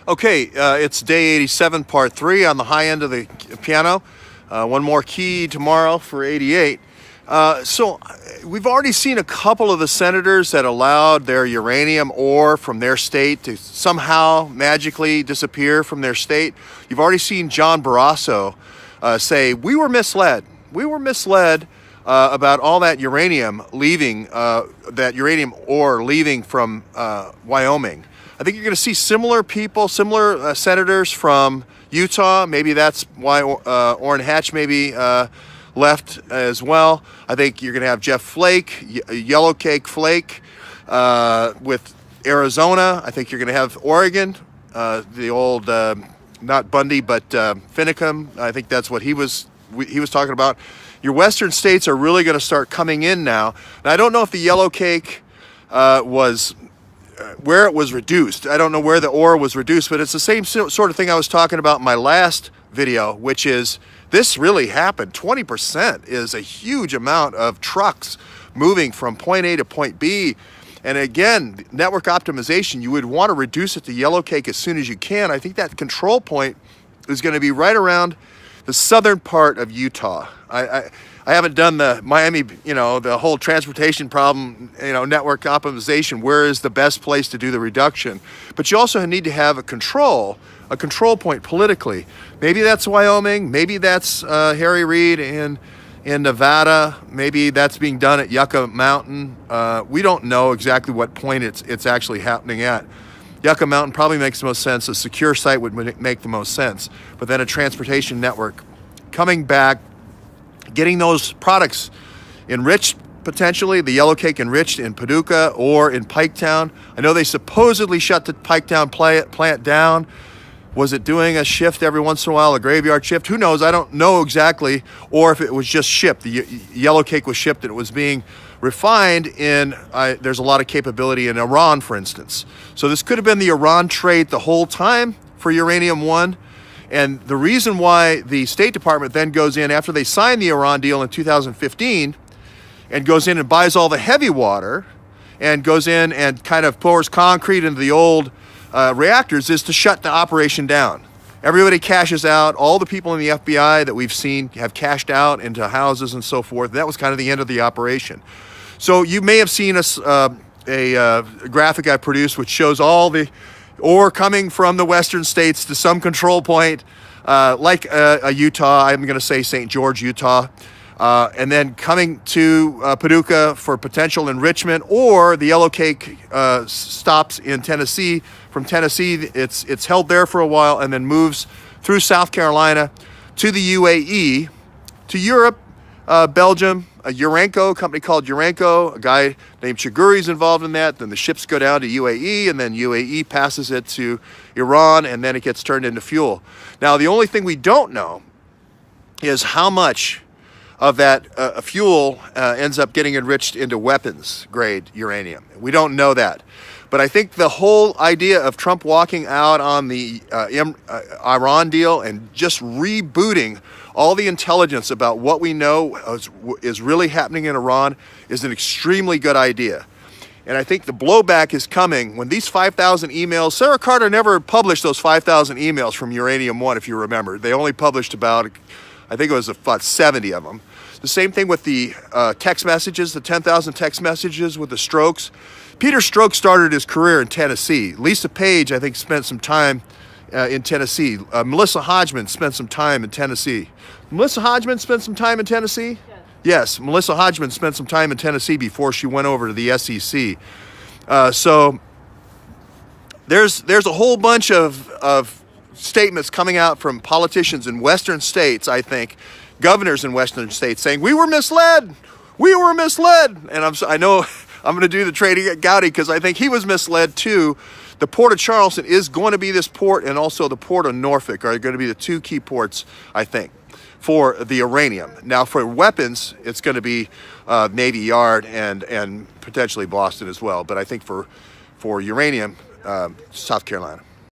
Okay, it's day 87, part 3 on the high end of the piano. One more key tomorrow for 88. So we've already seen a couple of the senators that allowed their uranium ore from their state to somehow magically disappear from their state. You've already seen John Barrasso say, we were misled. We were misled about all that uranium leaving, that uranium ore leaving from Wyoming. I think you're going to see similar people, similar senators from Utah. Maybe that's why Orrin Hatch maybe left as well. I think you're going to have Jeff Flake, Yellowcake Flake with Arizona. I think you're going to have Oregon, the old, not Bundy, but Finicum. I think that's what he was talking about. Your western states are really going to start coming in now. And I don't know if the Yellowcake was where it was reduced. I don't know where the ore was reduced, but it's the same sort of thing I was talking about in my last video, which is this really happened. 20% is a huge amount of trucks moving from point A to point B. And again, network optimization, you would want to reduce it to Yellowcake as soon as you can. I think that control point is going to be right around the southern part of Utah. I haven't done the Miami, the whole transportation problem, network optimization. Where is the best place to do the reduction? But you also need to have a control point politically. Maybe that's Wyoming. Maybe that's Harry Reid in Nevada. Maybe that's being done at Yucca Mountain. We don't know exactly what point it's actually happening at. Yucca Mountain probably makes the most sense. A secure site would make the most sense. But then a transportation network coming back, getting those products enriched, potentially, the Yellowcake enriched in Paducah or in Piketown. I know they supposedly shut the Piketown plant down. Was it doing a shift every once in a while, a graveyard shift? Who knows? I don't know exactly. Or if it was just shipped. The Yellowcake was shipped and it was being refined in, there's a lot of capability in Iran, for instance. So this could have been the Iran trade the whole time for uranium-1. And the reason why the State Department then goes in after they signed the Iran deal in 2015 and goes in and buys all the heavy water and goes in and kind of pours concrete into the old reactors is to shut the operation down. Everybody cashes out. All the people in the FBI that we've seen have cashed out into houses and so forth. That was kind of the end of the operation. So you may have seen a graphic I produced which shows all the ore coming from the western states to some control point, like Utah. I'm going to say St. George, Utah. And then coming to Paducah for potential enrichment, or the Yellowcake stops in Tennessee. From Tennessee, it's held there for a while and then moves through South Carolina to the UAE, to Europe, Belgium, a company called Urenco, a guy named Chaguri's involved in that. Then the ships go down to UAE, and then UAE passes it to Iran, and then it gets turned into fuel. Now, the only thing we don't know is how much of that fuel ends up getting enriched into weapons-grade uranium. We don't know that. But I think the whole idea of Trump walking out on the Iran deal and just rebooting all the intelligence about what we know is really happening in Iran is an extremely good idea. And I think the blowback is coming when these 5,000 emails, Sarah Carter never published those 5,000 emails from Uranium-1, if you remember. They only published about, I think it was about 70 of them. The same thing with the text messages, the 10,000 text messages with the Strokes. Peter Strzok started his career in Tennessee. Lisa Page, I think, spent some time in Tennessee. Melissa Hodgman spent some time in Tennessee. Melissa Hodgman spent some time in Tennessee? Yes, Melissa Hodgman spent some time in Tennessee before she went over to the SEC. So there's a whole bunch of statements coming out from politicians in western states, I think, governors in western states saying, we were misled. We were misled. And I know I'm going to do the trading at Gowdy because I think he was misled too. The port of Charleston is going to be this port, and also the port of Norfolk are going to be the two key ports, I think, for the uranium. Now, for weapons, it's going to be Navy Yard and potentially Boston as well. But I think for uranium, South Carolina.